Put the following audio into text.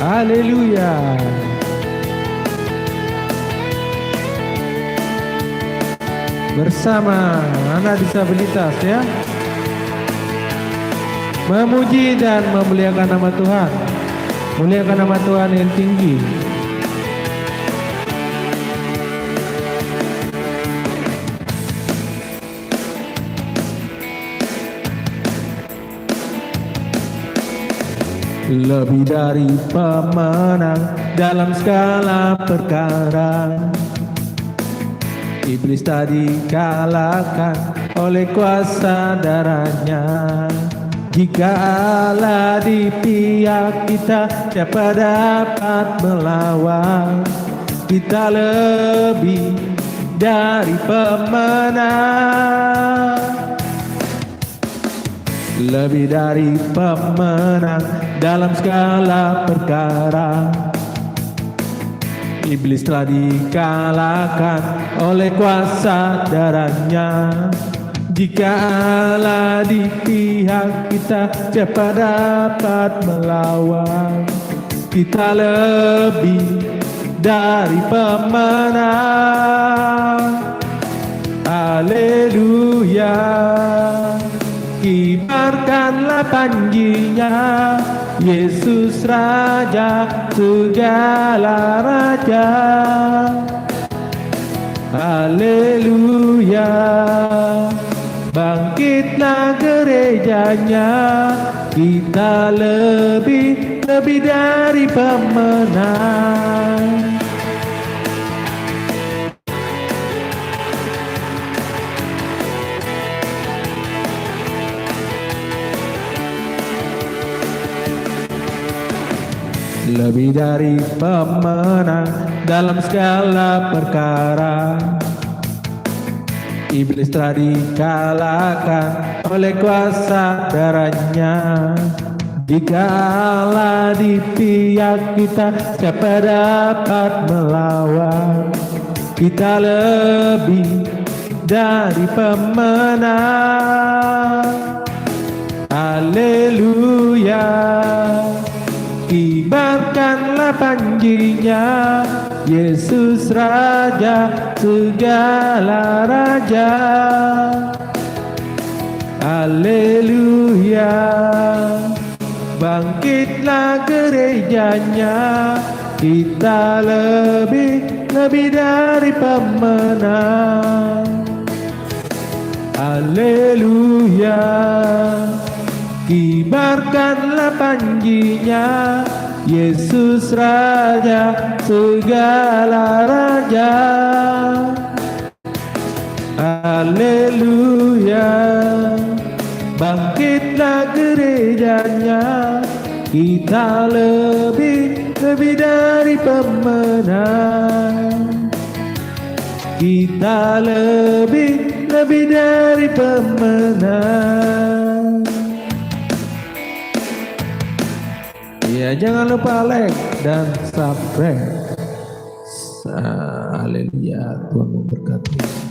Haleluya. Bersama anak disabilitas ya, memuji dan memuliakan nama Tuhan. Muliakan nama Tuhan yang tinggi. Lebih dari pemenang dalam segala perkara, iblis tadi kalahkan oleh kuasa darahnya. Jika Allah di pihak kita, siapa dapat melawan? Kita lebih dari pemenang, lebih dari pemenang dalam segala perkara. Iblis telah dikalahkan oleh kuasa darahnya. Jika Allah di pihak kita, siapa dapat melawan? Kita lebih dari pemenang. Haleluya. Kibarkanlah panjinya, Yesus Raja segala raja. Haleluya. Bangkitlah gerejanya, kita lebih dari pemenang. Lebih dari pemenang dalam segala perkara. Iblis telah dikalahkan oleh kuasa darahnya. Jika Allah di pihak kita, siapa dapat melawan? Kita lebih dari pemenang. Haleluya. Kibarkanlah panjinya, Yesus Raja segala raja. Haleluya. Bangkitlah gerejanya, kita lebih dari pemenang. Haleluya. Kibarkanlah panjinya, Yesus Raja segala raja. Haleluya. Bangkitlah gerejanya, kita lebih dari pemenang. Kita lebih dari pemenang. Ya, jangan lupa like dan subscribe. Haleluya, Tuhan memberkati.